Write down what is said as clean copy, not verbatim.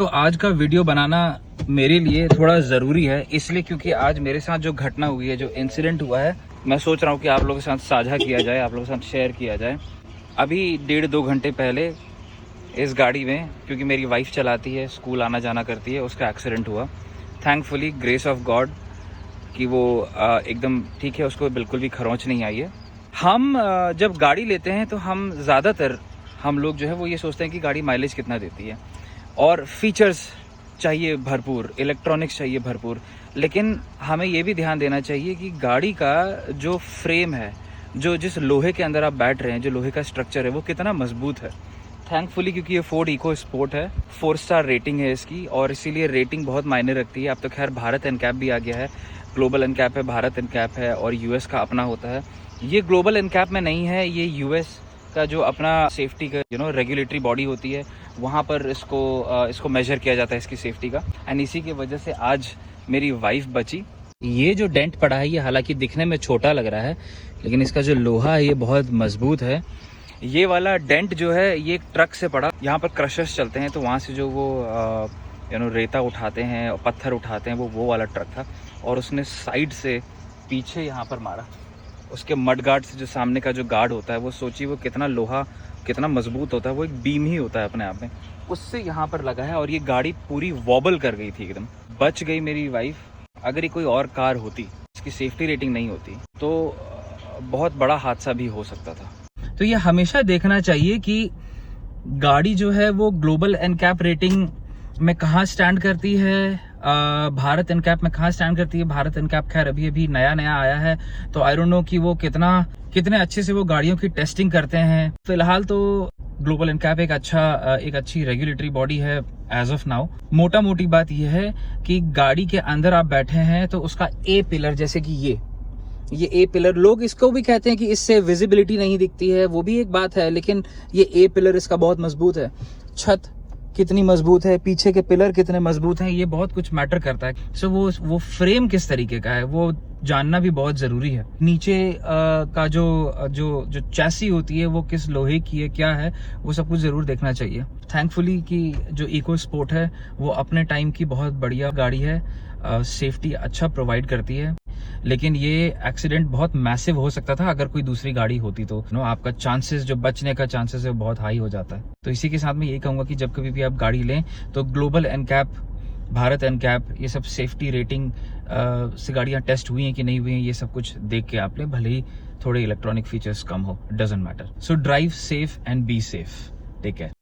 तो आज का वीडियो बनाना मेरे लिए थोड़ा ज़रूरी है, इसलिए क्योंकि आज मेरे साथ जो घटना हुई है, जो इंसिडेंट हुआ है, मैं सोच रहा हूँ कि आप लोगों के साथ साझा किया जाए, आप लोगों के साथ शेयर किया जाए। अभी 1.5-2 घंटे पहले इस गाड़ी में, क्योंकि मेरी वाइफ चलाती है, स्कूल आना जाना करती है, उसका एक्सीडेंट हुआ। थैंकफुली, ग्रेस ऑफ गॉड कि वो एकदम ठीक है, उसको बिल्कुल भी खरोंच नहीं आई है। हम जब गाड़ी लेते हैं तो हम ज़्यादातर हम लोग जो है वो ये सोचते हैं कि गाड़ी माइलेज कितना देती है और फीचर्स चाहिए भरपूर, इलेक्ट्रॉनिक्स चाहिए भरपूर, लेकिन हमें ये भी ध्यान देना चाहिए कि गाड़ी का जो फ्रेम है, जो जिस लोहे के अंदर आप बैठ रहे हैं, जो लोहे का स्ट्रक्चर है, वो कितना मजबूत है। थैंकफुली क्योंकि ये फोर्ड इको स्पोर्ट है, 4 स्टार रेटिंग है इसकी, और इसीलिए रेटिंग बहुत मायने रखती है। अब तो खैर भारत एनकैप भी आ गया है, ग्लोबल एनकैप है, भारत एनकैप है, और यूएस का अपना होता है। ये ग्लोबल एनकैप में नहीं है, ये यूएस का जो अपना सेफ्टी का रेगुलेटरी बॉडी होती है, वहाँ पर इसको मेजर किया जाता है, इसकी सेफ्टी का। एंड इसी की वजह से आज मेरी वाइफ बची। ये जो डेंट पड़ा है, ये हालांकि दिखने में छोटा लग रहा है, लेकिन इसका जो लोहा है ये बहुत मजबूत है। ये वाला डेंट जो है ये एक ट्रक से पड़ा। यहाँ पर क्रशर्स चलते हैं, तो वहाँ से जो वो रेता उठाते हैं और पत्थर उठाते हैं, वो वाला ट्रक था, और उसने साइड से पीछे यहाँ पर मारा। उसके मड गार्ड से जो सामने का जो गार्ड होता है, वो सोचिए वो कितना लोहा, कितना मजबूत होता है, वो एक बीम ही होता है अपने आप में, उससे यहाँ पर लगा है, और ये गाड़ी पूरी वॉबल कर गई थी, एकदम बच गई मेरी वाइफ। अगर ये कोई और कार होती, इसकी सेफ्टी रेटिंग नहीं होती, तो बहुत बड़ा हादसा भी हो सकता था। तो ये हमेशा देखना चाहिए कि गाड़ी जो है वो ग्लोबल एनकैप रेटिंग में कहाँ स्टैंड करती है, भारत एनकैप में कहाँ स्टैंड करती है। भारत एनकैप खैर अभी नया आया है, तो आई डोंट नो कि वो कितने अच्छे से वो गाड़ियों की टेस्टिंग करते हैं। फिलहाल तो ग्लोबल एनकैप एक अच्छी रेगुलेटरी बॉडी है एज ऑफ नाउ। मोटा मोटी बात यह है कि गाड़ी के अंदर आप बैठे हैं तो उसका ए पिलर, जैसे कि ये ए पिलर, लोग इसको भी कहते हैं कि इससे विजिबिलिटी नहीं दिखती है, वो भी एक बात है, लेकिन ये ए पिलर इसका बहुत मजबूत है। छत कितनी मजबूत है, पीछे के पिलर कितने मजबूत हैं, ये बहुत कुछ मैटर करता है। सो वो फ्रेम किस तरीके का है वो जानना भी बहुत जरूरी है। नीचे का जो चैसी होती है वो किस लोहे की है, क्या है, वो सब कुछ जरूर देखना चाहिए। थैंकफुली कि जो इको स्पोर्ट है वो अपने टाइम की बहुत बढ़िया गाड़ी है, सेफ्टी अच्छा प्रोवाइड करती है, लेकिन ये एक्सीडेंट बहुत मैसिव हो सकता था अगर कोई दूसरी गाड़ी होती तो आपका चांसेस, जो बचने का चांसेस है, बहुत हाई हो जाता है। तो इसी के साथ मैं यही कहूंगा कि जब कभी भी आप गाड़ी लें तो ग्लोबल एनकैप, भारत एनकैप, ये सब सेफ्टी रेटिंग से गाड़ियां टेस्ट हुई हैं कि नहीं हुई हैं, ये सब कुछ देख के आप लें, भले ही थोड़े इलेक्ट्रॉनिक फीचर्स कम हो, doesn't matter. So drive safe and be safe, take care.